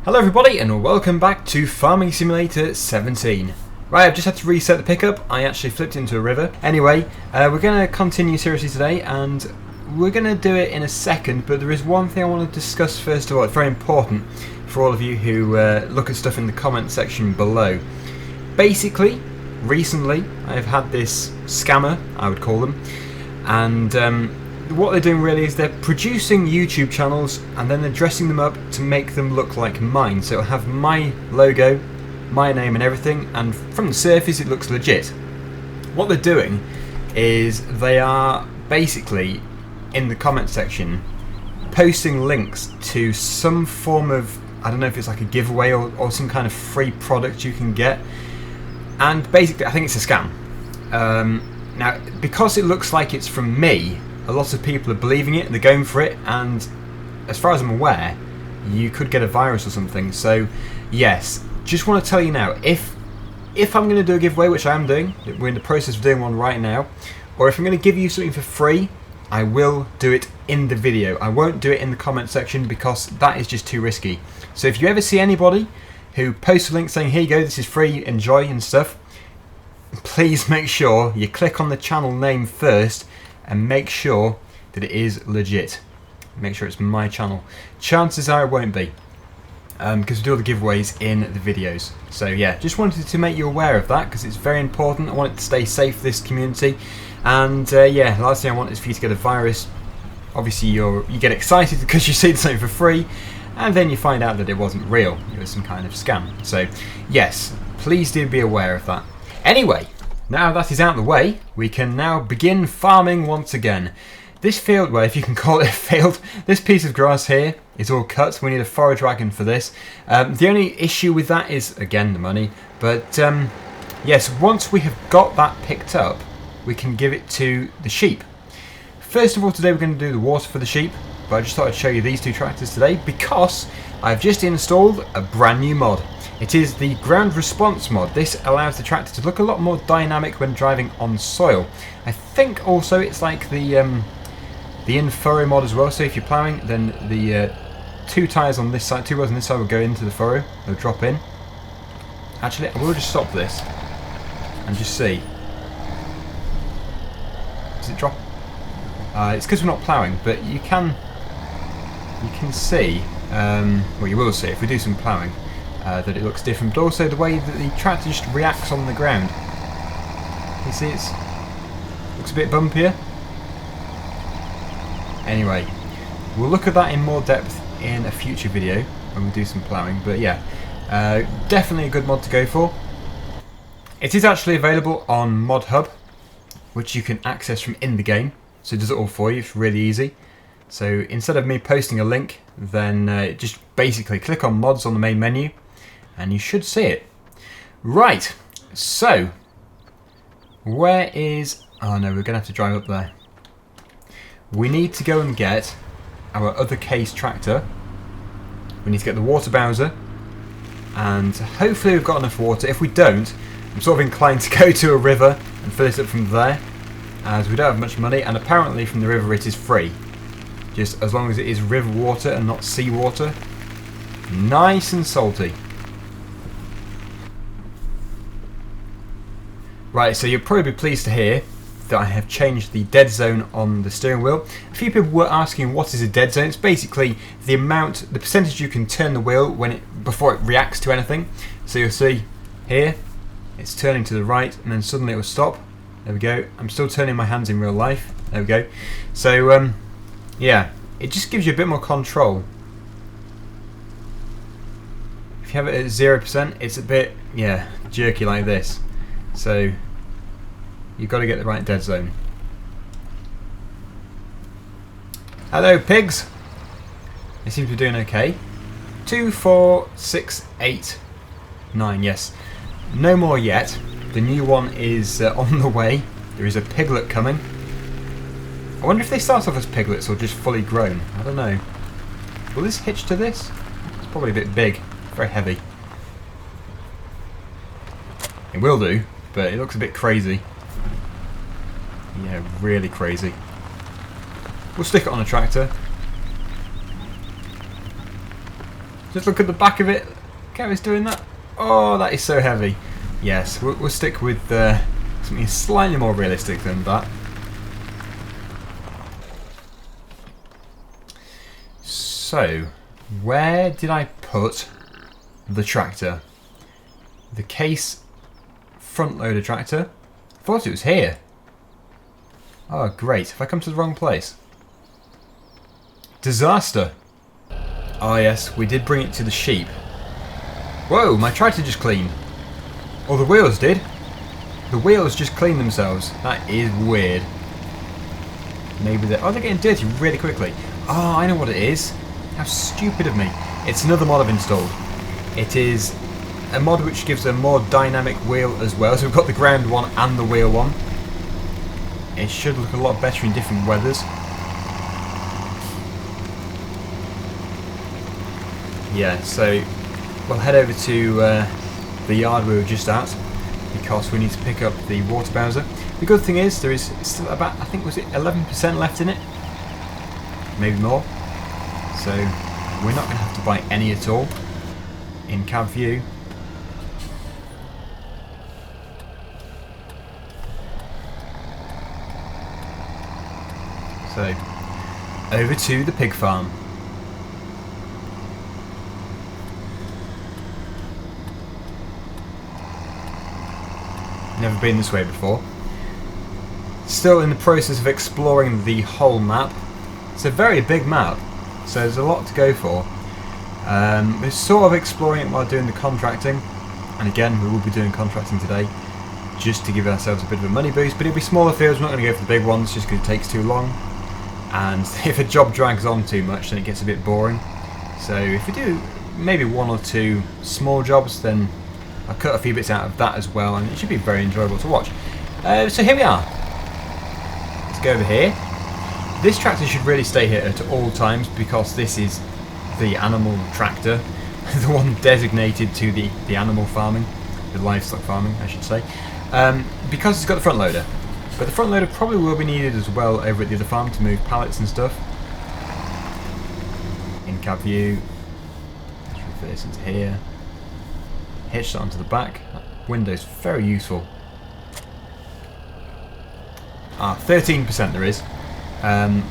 Hello everybody and welcome back to Farming Simulator 17. Right, I've just had to reset the pickup. I actually flipped into a river. Anyway, we're going to continue seriously today and we're going to do it in a second, but there is one thing I want to discuss first of all. It's very important for all of you who look at stuff in the comment section below. Basically, recently I've had this scammer, I would call them, and what they're doing really is they're producing YouTube channels and then they're dressing them up to make them look like mine. So it'll have my logo, my name and everything, and from the surface it looks legit. What they're doing is they are basically in the comment section posting links to some form of, I don't know if it's like a giveaway or some kind of free product you can get, and basically I think it's a scam. Now because it looks like it's from me, a lot of people are believing it and they're going for it, and as far as I'm aware you could get a virus or something. So yes, just want to tell you now, if I'm going to do a giveaway, which I am doing, we're in the process of doing one right now, or if I'm going to give you something for free, I will do it in the video. I won't do it in the comment section because that is just too risky. So if you ever see anybody who posts a link saying here you go, this is free, enjoy and stuff, please make sure you click on the channel name first and make sure that it is legit. Make sure it's my channel. Chances are it won't be, because we do all the giveaways in the videos. So yeah, just wanted to make you aware of that because it's very important. I want it to stay safe for this community, and yeah, last thing I want is for you to get a virus. Obviously you get excited because you see something for free and then you find out that it wasn't real, it was some kind of scam. So yes, please do be aware of that. Anyway, now that is out of the way, we can now begin farming once again. This field, well, if you can call it a field, this piece of grass here is all cut. We need a forage wagon for this. The only issue with that is, again, the money. But yes, once we have got that picked up, we can give it to the sheep. First of all, today we're going to do the water for the sheep. But I just thought I'd show you these two tractors today because I've just installed a brand new mod. It is the ground response mod. This allows the tractor to look a lot more dynamic when driving on soil. I think also it's like the in-furrow mod as well. So if you're ploughing, then the two tyres on this side, two wheels on this side will go into the furrow. They'll drop in. Actually, I will just stop this and just see. Does it drop? It's because we're not ploughing, but you can see. Well, you will see if we do some ploughing. That it looks different, but also the way that the tractor just reacts on the ground. You see, it looks a bit bumpier. Anyway, we'll look at that in more depth in a future video when we do some ploughing. But yeah, definitely a good mod to go for. It is actually available on Mod Hub, which you can access from in the game. So it does it all for you. It's really easy. So instead of me posting a link, then just basically click on mods on the main menu and you should see it. Right, so where is... oh no, we're going to have to drive up there. We need to go and get our other case tractor. We need to get the water bowser, and hopefully we've got enough water. If we don't, I'm sort of inclined to go to a river and fill it up from there, as we don't have much money, and apparently from the river it is free. Just as long as it is river water and not sea water. Nice and salty. Right, so you'll probably be pleased to hear that I have changed the dead zone on the steering wheel. A few people were asking what is a dead zone. It's basically the percentage you can turn the wheel before it reacts to anything. So you'll see here, it's turning to the right and then suddenly it will stop. There we go. I'm still turning my hands in real life. There we go. So yeah, it just gives you a bit more control. If you have it at 0%, it's a bit, yeah, jerky like this. So you've got to get the right dead zone. Hello pigs. They seem to be doing okay. 2, 4, 6, 8, 9, yes. No more yet. The new one is on the way. There is a piglet coming. I wonder if they start off as piglets or just fully grown. I don't know. Will this hitch to this? It's probably a bit big. Very heavy. It will do, but it looks a bit crazy. Yeah, really crazy. We'll stick it on a tractor. Just look at the back of it. Look how it's doing that. Oh, that is so heavy. Yes, we'll stick with something slightly more realistic than that. So, where did I put the tractor? The case front loader tractor? I thought it was here. Oh, great. Have I come to the wrong place? Disaster. Oh, yes, we did bring it to the sheep. Whoa, my tractor just cleaned. Oh, the wheels did. The wheels just cleaned themselves. That is weird. Maybe they're... Oh, they're getting dirty really quickly. Oh, I know what it is. How stupid of me. It's another mod I've installed. It is a mod which gives a more dynamic wheel as well. So we've got the ground one and the wheel one. It should look a lot better in different weathers. Yeah, so we'll head over to the yard we were just at because we need to pick up the water bowser. The good thing is there is still about, I think, was it 11% left in it? Maybe more. So we're not going to have to buy any at all in cab view. So over to the pig farm. Never been this way before. Still in the process of exploring the whole map. It's a very big map, so there's a lot to go for. We're sort of exploring it while doing the contracting, and again we will be doing contracting today just to give ourselves a bit of a money boost, but it'll be smaller fields. We're not going to go for the big ones just because it takes too long, and if a job drags on too much then it gets a bit boring. So if we do maybe one or two small jobs, then I'll cut a few bits out of that as well, and it should be very enjoyable to watch. So here we are. Let's go over here. This tractor should really stay here at all times because this is the animal tractor, the one designated to the animal farming, the livestock farming I should say, because it's got the front loader. But the front loader probably will be needed as well over at the other farm to move pallets and stuff. In cab view, let's refer this into here. Hitch that onto the back. That window's very useful. 13% there is.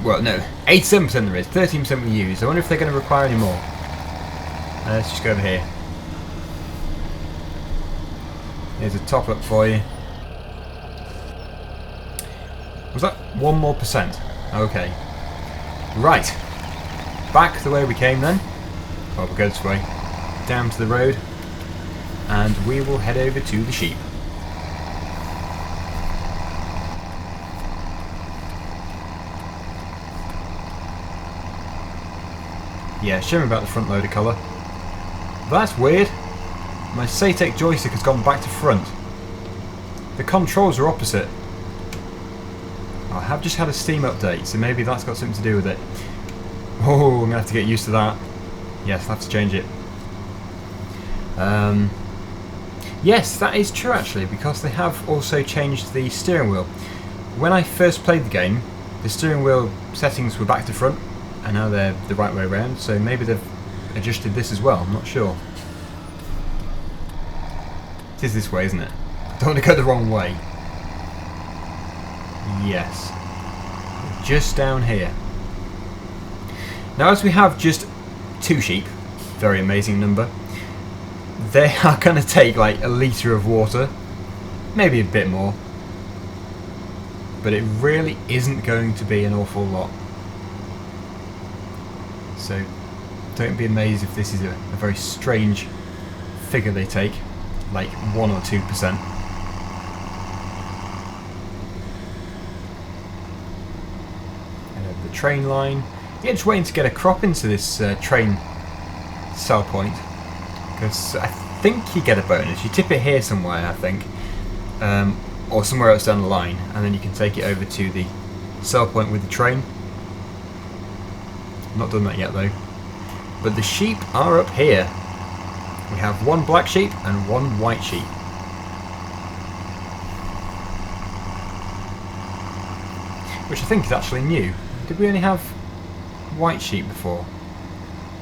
Well, no, 87% there is. 13% we use. I wonder if they're going to require any more. Let's just go over here. Here's a top up for you. Was that 1 more percent? Okay. Right. Back the way we came then. Well, we'll go this way. Down to the road. And we will head over to the sheep. Yeah, show me about the front loader colour. That's weird. My Satec joystick has gone back to front. The controls are opposite. I have just had a Steam update, so maybe that's got something to do with it. Oh, I'm going to have to get used to that. Yes, I'll have to change it. Yes, that is true actually, because they have also changed the steering wheel. When I first played the game, the steering wheel settings were back to front, and now they're the right way around, so maybe they've adjusted this as well, I'm not sure. It is this way, isn't it? I don't want to go the wrong way. Yes. Just down here. Now as we have just 2 sheep, very amazing number, they are going to take like a litre of water, maybe a bit more, but it really isn't going to be an awful lot. So don't be amazed if this is a very strange figure they take, like 1 or 2%. And over the train line. Yeah, just waiting to get a crop into this train sell point, because I think you get a bonus. You tip it here somewhere, I think, or somewhere else down the line, and then you can take it over to the sell point with the train. Not done that yet though. But the sheep are up here. We have 1 black sheep and 1 white sheep. Which I think is actually new. Did we only have white sheep before?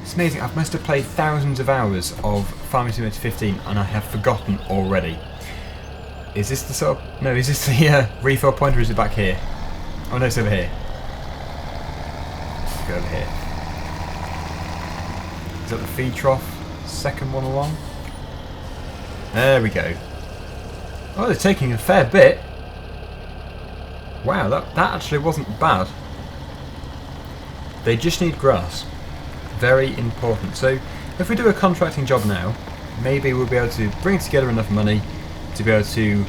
It's amazing. I must have played thousands of hours of Farming Simulator 15 and I have forgotten already. Is this the sort of... No, is this the refill point or is it back here? Oh no, it's over here. Let's go over here. Is that the feed trough? Second one along? There we go. Oh, they're taking a fair bit. Wow, that actually wasn't bad. They just need grass. Very important. So if we do a contracting job now, maybe we'll be able to bring together enough money to be able to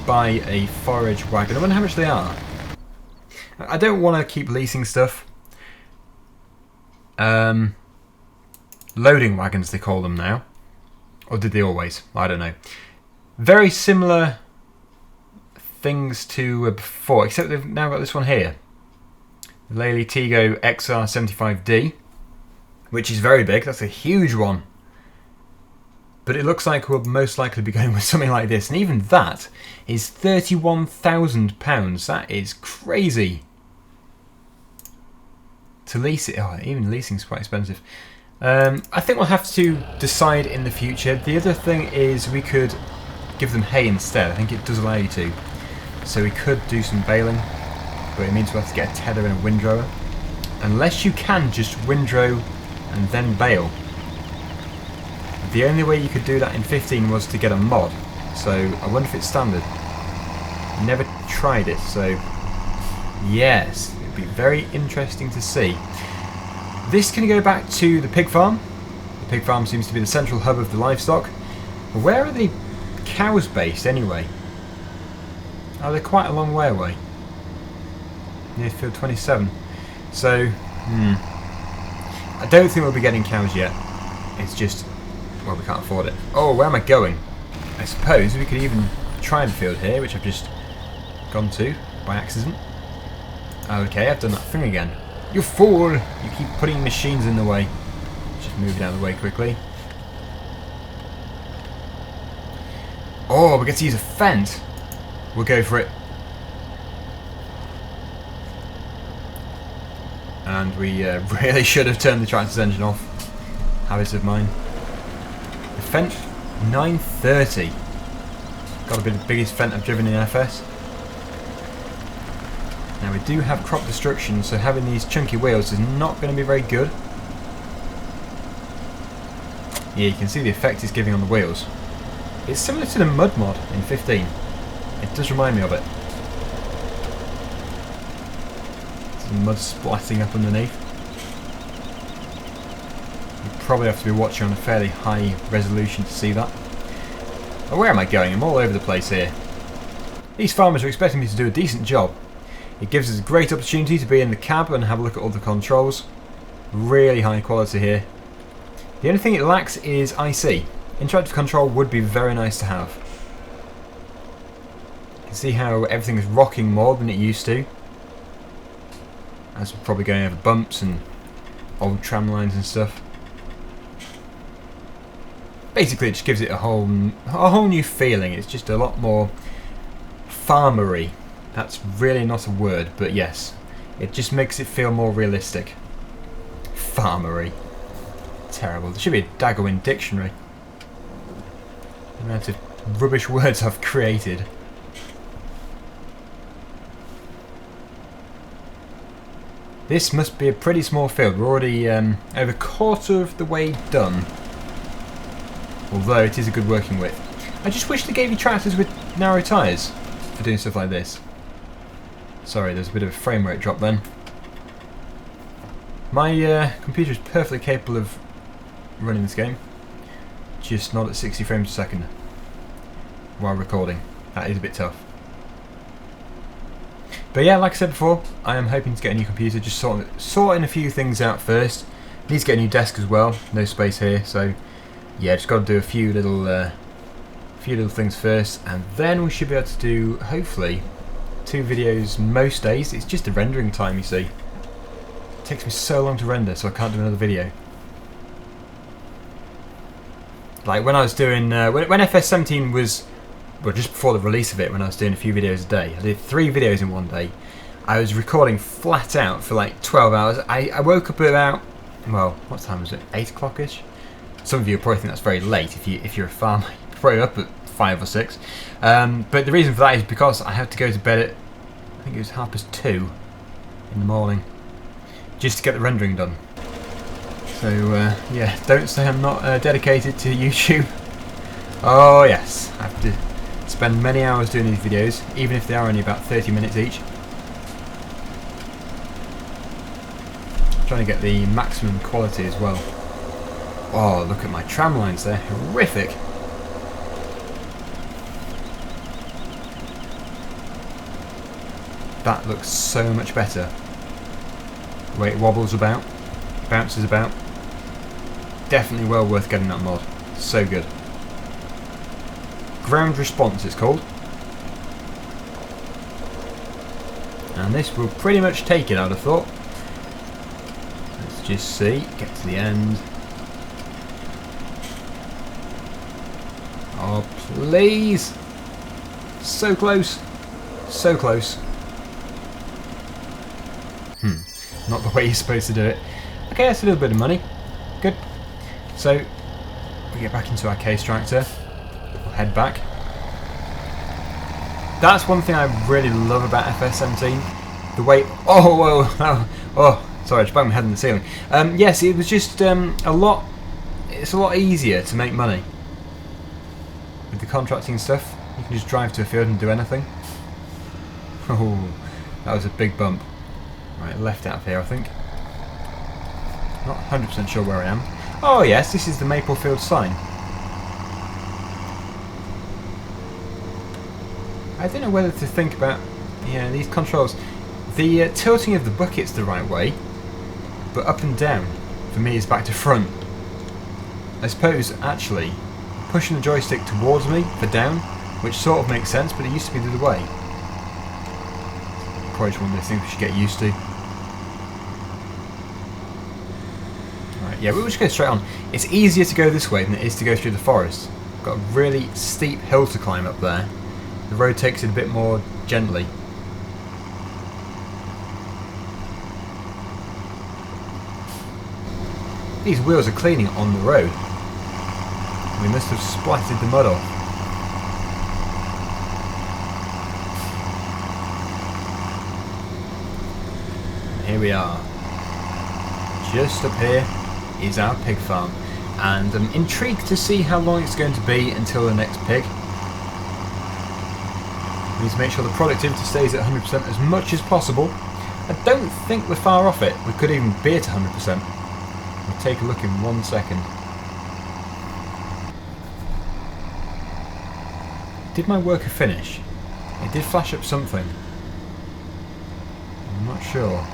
buy a forage wagon. I wonder how much they are. I don't want to keep leasing stuff. Loading wagons they call them now. Or did they always? I don't know. Very similar things to before, except they've now got this one here. The Lely Tego XR75D. Which is very big, that's a huge one. But it looks like we'll most likely be going with something like this. And even that is £31,000. That is crazy. To lease it, oh, even leasing is quite expensive. I think we'll have to decide in the future. The other thing is we could give them hay instead. I think it does allow you to. So we could do some baling. But it means we'll have to get a tether and a windrower. Unless you can just windrow and then bale. The only way you could do that in 15 was to get a mod, so I wonder if it's standard. Never tried it, so yes, it'd be very interesting to see. This can go back to the pig farm. The pig farm seems to be the central hub of the livestock. Where are the cows based anyway? Oh, they're quite a long way away. Near field 27. So, I don't think we'll be getting cows yet. It's just, well, we can't afford it. Oh, where am I going? I suppose we could even try the field here, which I've just gone to by accident. Okay, I've done that thing again. You fool! You keep putting machines in the way. Just move it out of the way quickly. Oh, we get to use a fence. We'll go for it. And we really should have turned the tractor's engine off. Habits of mine. The Fendt 930. Got to be the biggest Fendt I've driven in FS. Now we do have crop destruction, so having these chunky wheels is not going to be very good. Yeah, you can see the effect it's giving on the wheels. It's similar to the mud mod in 15. It does remind me of it. Mud splatting up underneath. You probably have to be watching on a fairly high resolution to see that. Oh, where am I going? I'm all over the place here. These farmers are expecting me to do a decent job. It gives us a great opportunity to be in the cab and have a look at all the controls. Really high quality here. The only thing it lacks is IC. Interactive control would be very nice to have. You can see how everything is rocking more than it used to. As we're probably going over bumps and old tram lines and stuff. Basically, it just gives it a whole new feeling. It's just a lot more farmery. That's really not a word, but yes, it just makes it feel more realistic. Farmery. Terrible. There should be a Daggerwin dictionary. The amount of rubbish words I've created. This must be a pretty small field. We're already over a quarter of the way done. Although it is a good working width. I just wish they gave you tractors with narrow tyres for doing stuff like this. Sorry, there's a bit of a frame rate drop then. My computer is perfectly capable of running this game. Just not at 60 frames a second while recording. That is a bit tough. But yeah, like I said before, I am hoping to get a new computer, just sorting a few things out first. Need to get a new desk as well, no space here, so yeah, just got to do a few little things first, and then we should be able to do, hopefully, 2 videos most days. It's just the rendering time, you see. It takes me so long to render, so I can't do another video. Like when I was doing, when FS17 was, well, just before the release of it, when I was doing a few videos a day, I did 3 videos in one day. I was recording flat out for like 12 hours. I woke up at about well, what time was it? 8 o'clock-ish? Some of you probably think that's very late if you're a farmer. You're probably up at 5 or 6. But the reason for that is because I had to go to bed at, I think it was 2:30 in the morning, just to get the rendering done. So yeah, don't say I'm not dedicated to YouTube. Oh yes, I have to spend many hours doing these videos, even if they are only about 30 minutes each. Trying to get the maximum quality as well. Oh, look at my tram lines, they're horrific. That looks so much better. The way it wobbles about, bounces about. Definitely well worth getting that mod. So good. Ground response it's called. And this will pretty much take it, I'd have thought. Let's just see, get to the end. Oh please! So close! So close. Not the way you're supposed to do it. Okay, that's a little bit of money. Good. So, we get back into our case tractor. We'll head back. That's one thing I really love about FS17. The way... Oh, whoa! Oh, sorry, I just banged my head on the ceiling. Yes, it was just it's a lot easier to make money. With the contracting and stuff, you can just drive to a field and do anything. Oh, that was a big bump. Right, left out of here, I think. Not 100% sure where I am. Oh yes, this is the Maplefield sign. I don't know whether to think about these controls. The tilting of the bucket's the right way, but up and down for me is back to front. I suppose actually pushing the joystick towards me for down, which sort of makes sense, but it used to be the other way. Probably just one of those things we should get used to. Right, yeah, we'll just go straight on. It's easier to go this way than it is to go through the forest. Got a really steep hill to climb up there. The road takes it a bit more gently. These wheels are cleaning on the road. We must have splattered the mud off. Here we are. Just up here is our pig farm, and I'm intrigued to see how long it's going to be until the next pig. We need to make sure the productivity stays at 100% as much as possible. I don't think we're far off it. We could even be at 100%. We'll take a look in 1 second. Did my worker finish? It did flash up something. I'm not sure.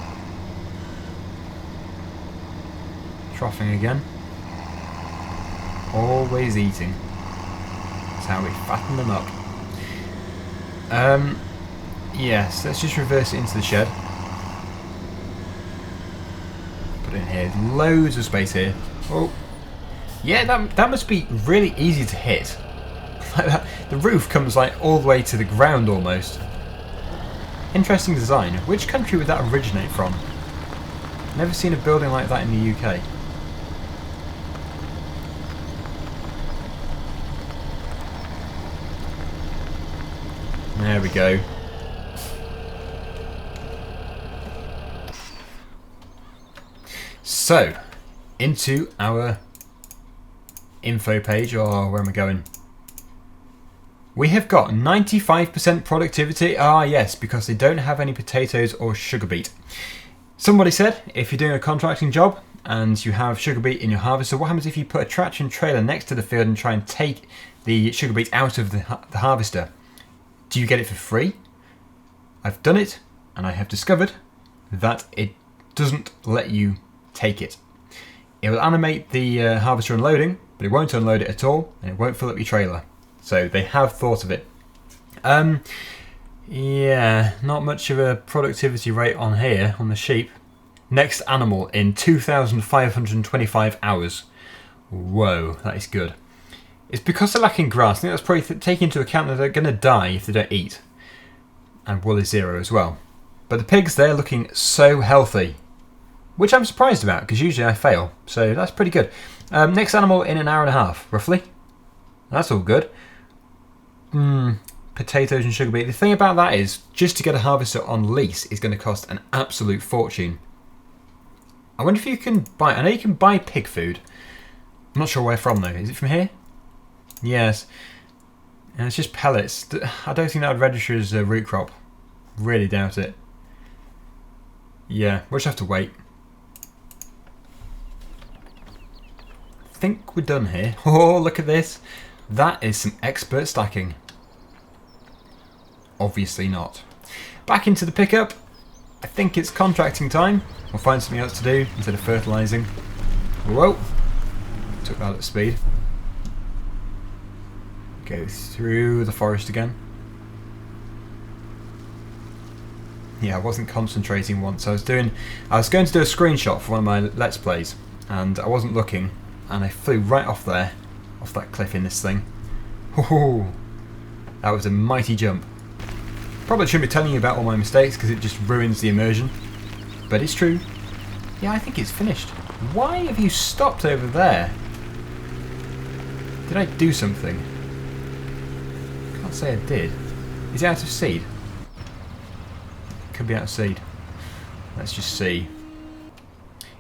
Troughing again. Always eating. That's how we fatten them up. Yes, let's just reverse it into the shed. Put it in here. Loads of space here. Oh, yeah, that must be really easy to hit. Like that. The roof comes like all the way to the ground almost. Interesting design. Which country would that originate from? Never seen a building like that in the UK. There we go. So, into our info page, or where am I going? We have got 95% productivity. Ah yes, because they don't have any potatoes or sugar beet. Somebody said, if you're doing a contracting job and you have sugar beet in your harvester, what happens if you put a traction trailer next to the field and try and take the sugar beet out of the harvester? Do you get it for free? I've done it, and I have discovered that it doesn't let you take it. It will animate the harvester unloading, but it won't unload it at all, and it won't fill up your trailer. So they have thought of it. Yeah, not much of a productivity rate on here, on the sheep. Next animal in 2,525 hours. Whoa, that is good. It's because they're lacking grass. I think that's probably taking into account that they're going to die if they don't eat. And wool is 0 as well. But the pigs, they're looking so healthy. which I'm surprised about because usually I fail, so that's pretty good. Next animal in an hour and a half, roughly. That's all good. Potatoes and sugar beet. The thing about that is, just to get a harvester on lease is going to cost an absolute fortune. I wonder if you can buy... I know you can buy pig food. I'm not sure where from though. Is it from here? Yes. And it's just pellets. I don't think that would register as a root crop. Really doubt it. Yeah, we'll just have to wait. I think we're done here. Oh, look at this. That is some expert stacking. Obviously not. Back into the pickup. I think it's contracting time. We'll find something else to do instead of fertilising. Whoa. Took that at speed. Go through the forest again. Yeah, I wasn't concentrating once. I was going to do a screenshot for one of my Let's Plays, and I wasn't looking, and I flew right off there, off that cliff in this thing. Ooh, that was a mighty jump. Probably shouldn't be telling you about all my mistakes because it just ruins the immersion, but it's true. Yeah, I think it's finished. Why have you stopped over there? Did I do something? Can't say I did. Is it out of seed? Could be out of seed. Let's just see.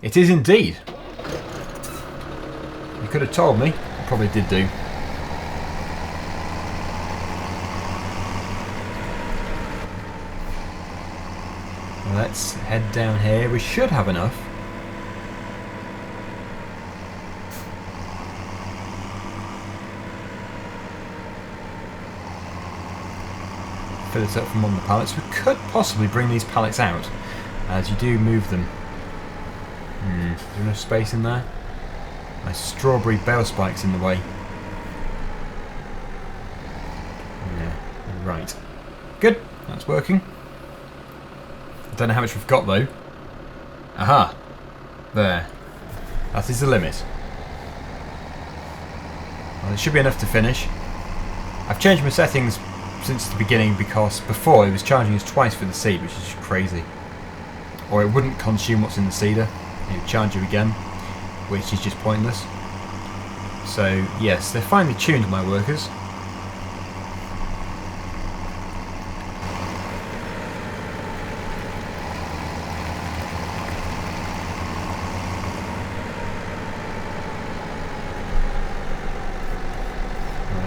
It is indeed. You could have told me. I probably did do. Let's head down here. We should have enough. Fill it up from one of the pallets. We could possibly bring these pallets out as you do move them. Is there enough space in there? My strawberry bale spike's in the way. Yeah, right. Good, that's working. I don't know how much we've got though. Aha! There. That is the limit. Well, it should be enough to finish. I've changed my settings since the beginning because before it was charging us twice for the seed, which is just crazy. Or it wouldn't consume what's in the seeder. It would charge you again, which is just pointless. So yes, they're finely tuned, my workers.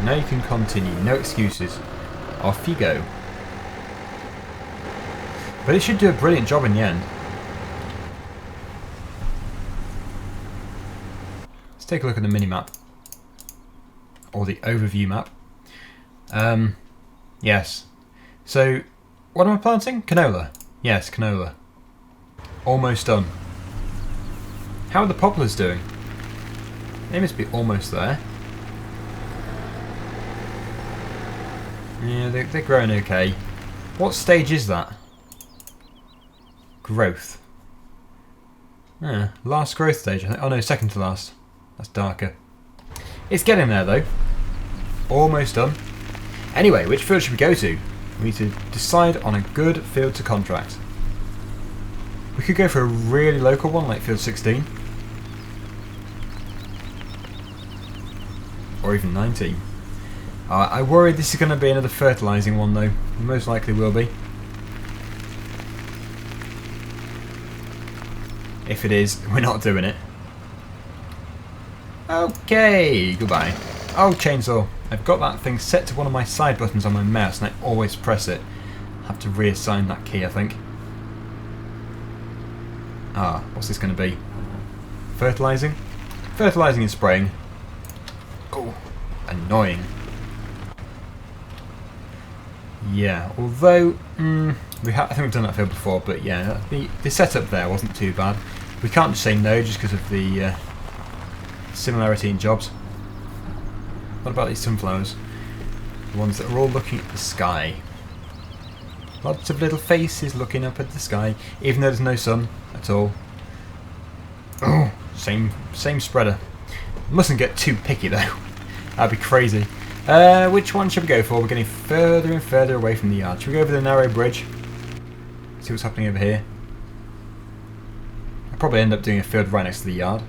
Now you can continue, no excuses. Off you go. But it should do a brilliant job in the end. Let's take a look at the mini-map. Or the overview map. Yes. So, what am I planting? Canola. Yes, canola. Almost done. How are the poplars doing? They must be almost there. Yeah, they're growing okay. What stage is that? Growth. Yeah, last growth stage, I think. Oh no, second to last. That's darker. It's getting there though. Almost done. Anyway, which field should we go to? We need to decide on a good field to contract. We could go for a really local one like field 16. Or even 19. I worry this is going to be another fertilising one though. Most likely will be. If it is, we're not doing it. Okay, goodbye. Oh, chainsaw. I've got that thing set to one of my side buttons on my mouse and I always press it. I have to reassign that key, I think. Ah, what's this going to be? Fertilising? Fertilising and spraying. Oh, annoying. Yeah, although I think we've done that field before, but yeah, the setup there wasn't too bad. We can't just say no just because of the similarity in jobs. What about these sunflowers? The ones that are all looking at the sky. Lots of little faces looking up at the sky, even though there's no sun at all. Oh, same spreader. Mustn't get too picky though. That'd be crazy. Which one should we go for? We're getting further and further away from the yard. Should we go over the narrow bridge? See what's happening over here. I I'll probably end up doing a field right next to the yard.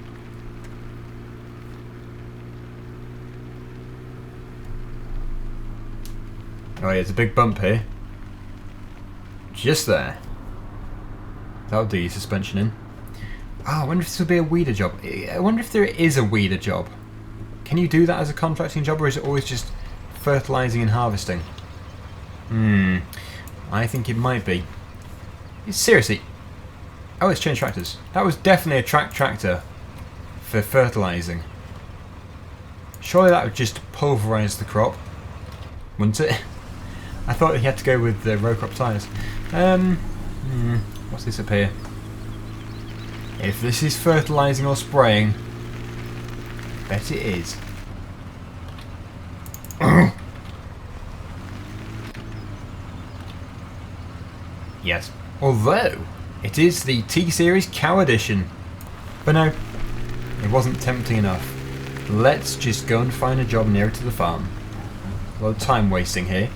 Oh yeah, there's a big bump here. Just there. That'll do your suspension in. Oh, I wonder if this will be a weeder job. I wonder if there is a weeder job. Can you do that as a contracting job, or is it always just fertilising and harvesting? I think it might be. Seriously. Oh, it's changed tractors. That was definitely a tractor for fertilising. Surely that would just pulverise the crop, wouldn't it? I thought he had to go with the row crop tyres. What's this up here? If this is fertilising or spraying, bet it is. Yes. Although, it is the T-Series Cow Edition. But no, it wasn't tempting enough. Let's just go and find a job nearer to the farm. A lot of time wasting here.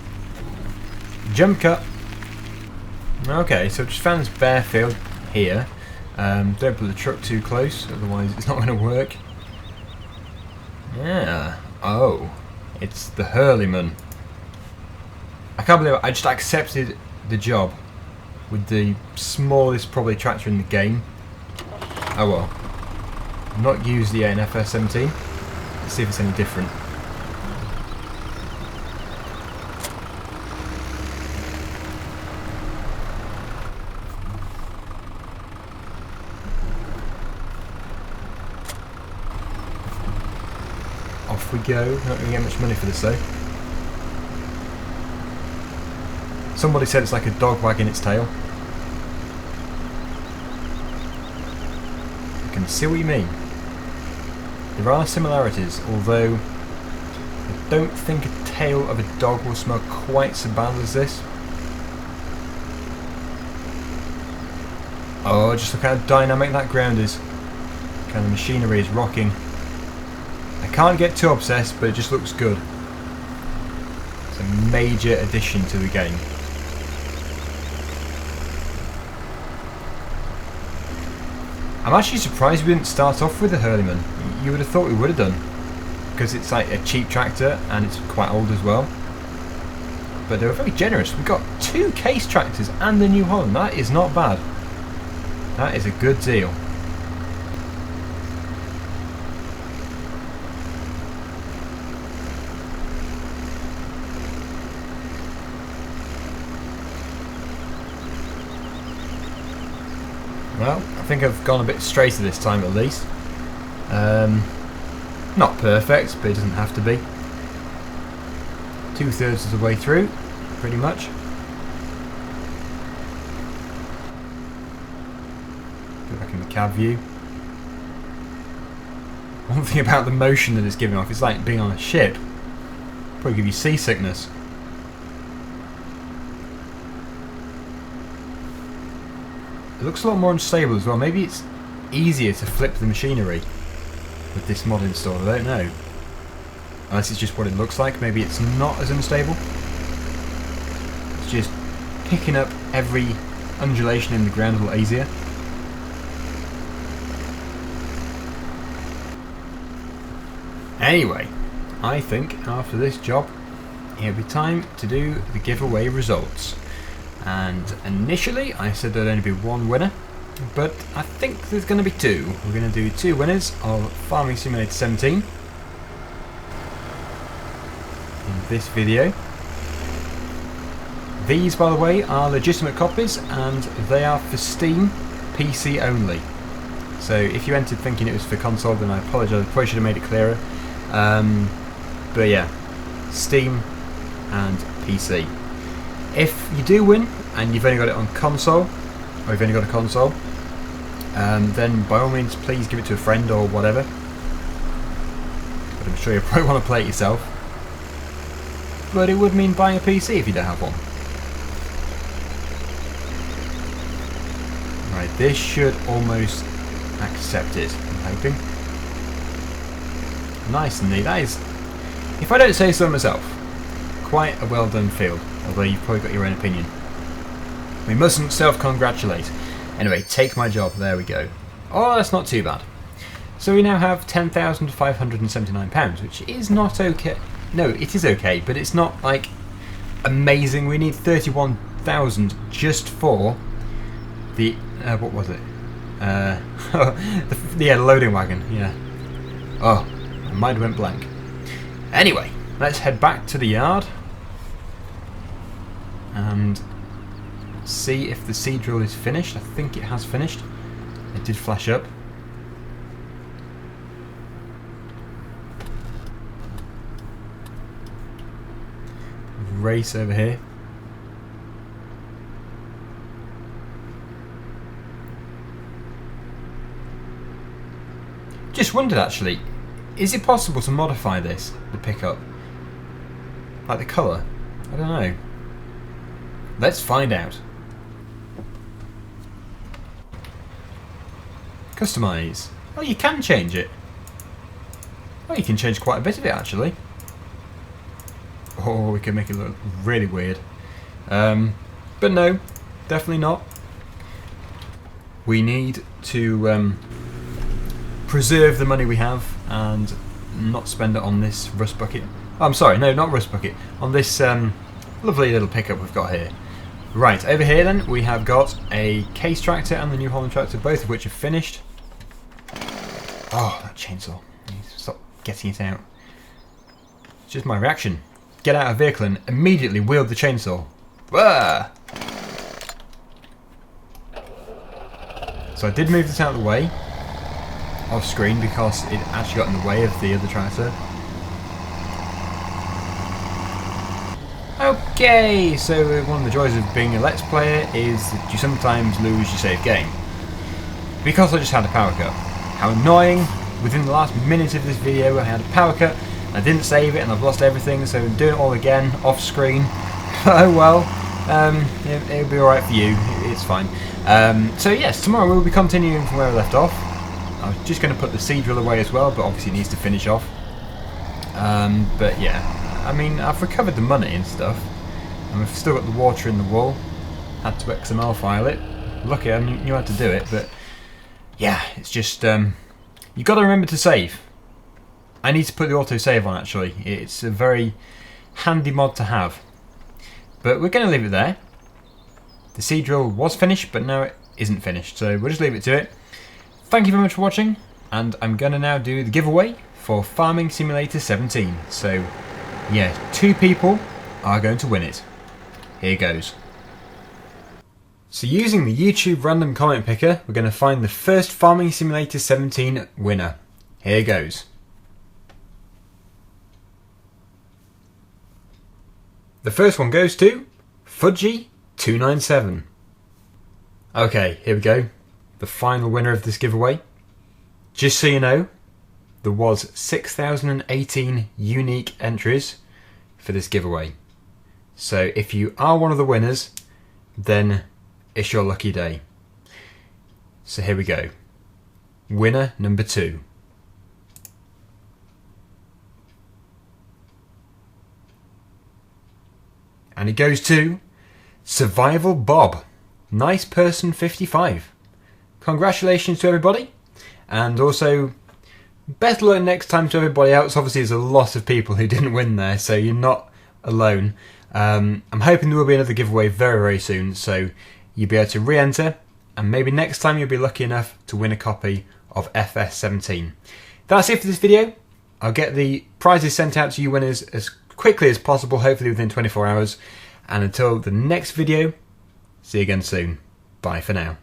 Jump cut. Okay, so just found this bare field here. Don't put the truck too close, otherwise it's not going to work. Yeah. Oh, it's the Hurleyman. I can't believe it. I just accepted the job with the smallest probably tractor in the game. Oh well. Not used yet in FS17. Let's see if it's any different. Off we go. Not going to get much money for this though. Somebody said it's like a dog wagging its tail. I can see what you mean. There are similarities, although I don't think a tail of a dog will smell quite so bad as this. Oh, just look how dynamic that ground is. Kind of machinery is rocking. I can't get too obsessed, but it just looks good. It's a major addition to the game. I'm actually surprised we didn't start off with the Hurleyman. You would have thought we would have done, because it's like a cheap tractor and it's quite old as well. But they were very generous. We got 2 case tractors and the New Holland. That is not bad. That is a good deal. Well, I think I've gone a bit straighter this time at least. Not perfect, but it doesn't have to be. 2/3 of the way through, pretty much. Go back in the cab view. One thing about the motion that it's giving off, it's like being on a ship. Probably give you seasickness. It looks a lot more unstable as well. Maybe it's easier to flip the machinery with this mod installed. I don't know. Unless it's just what it looks like. Maybe it's not as unstable. It's just picking up every undulation in the ground a lot easier. Anyway, I think after this job, it'll be time to do the giveaway results. And initially I said there'd only be 1 winner, but I think there's going to be 2. We're going to do 2 winners of Farming Simulator 17 in this video. These, by the way, are legitimate copies and they are for Steam PC only. So if you entered thinking it was for console, then I apologise, I probably should have made it clearer. But yeah, Steam and PC. If you do win and you've only got it on console, or you've only got a console, then by all means please give it to a friend or whatever. But I'm sure you'll probably want to play it yourself. But it would mean buying a PC if you don't have one. Right, this should almost accept it, I'm hoping. Nice and neat. That is, if I don't say so myself, quite a well done field. Although you've probably got your own opinion. We mustn't self-congratulate. Anyway, take my job. There we go. Oh, that's not too bad. So we now have £10,579, which is not okay. No, it is okay, but it's not like amazing. We need 31,000 just for the what was it? The loading wagon. Yeah. Oh, my mind went blank. Anyway, let's head back to the yard and see if the seed drill is finished. I think it has finished. It did flash up. Race over here. Just wondered actually, is it possible to modify this, the pickup? Like the colour? I don't know. Let's find out. Customise. Oh, you can change it. Oh, you can change quite a bit of it actually. Oh, we can make it look really weird. But no, definitely not. We need to preserve the money we have and not spend it on this rust bucket. Oh, I'm sorry, no, not rust bucket. On this lovely little pickup we've got here. Right, over here then, we have got a Case tractor and the New Holland tractor, both of which are finished. Oh, that chainsaw. Stop getting it out. It's just my reaction. Get out of the vehicle and immediately wield the chainsaw. Wah! So I did move this out of the way, off screen, because it actually got in the way of the other tractor. Okay, so one of the joys of being a Let's Player is that you sometimes lose your save game. Because I just had a power cut. How annoying! Within the last minute of this video I had a power cut, I didn't save it and I've lost everything, so I'm doing it all again, off screen. Oh well, it'll be alright for you, it's fine. So yes, tomorrow we'll be continuing from where I left off. I was just going to put the seed drill away as well, but obviously it needs to finish off. But yeah, I mean, I've recovered the money and stuff, and we've still got the water in the wool. Had to XML file it. Lucky I knew how to do it, but yeah, it's just, you've got to remember to save. I need to put the auto save on actually. It's a very handy mod to have. But we're going to leave it there. The seed drill was finished, but now it isn't finished, so we'll just leave it to it. Thank you very much for watching, and I'm going to now do the giveaway for Farming Simulator 17. So yeah, 2 people are going to win it. Here goes. So using the YouTube random comment picker, we're going to find the first Farming Simulator 17 winner. Here goes. The first one goes to Fudgy297. Okay, here we go. The final winner of this giveaway. Just so you know, there was 6,018 unique entries for this giveaway. So if you are one of the winners, then it's your lucky day. So here we go. Winner number 2. And it goes to Survival Bob. Nice Person 55. Congratulations to everybody. And also, better luck next time to everybody else. Obviously, there's a lot of people who didn't win there, so you're not alone. I'm hoping there will be another giveaway very, very soon, so you'll be able to re-enter, and maybe next time you'll be lucky enough to win a copy of FS17. That's it for this video. I'll get the prizes sent out to you winners as quickly as possible, hopefully within 24 hours. And until the next video, see you again soon. Bye for now.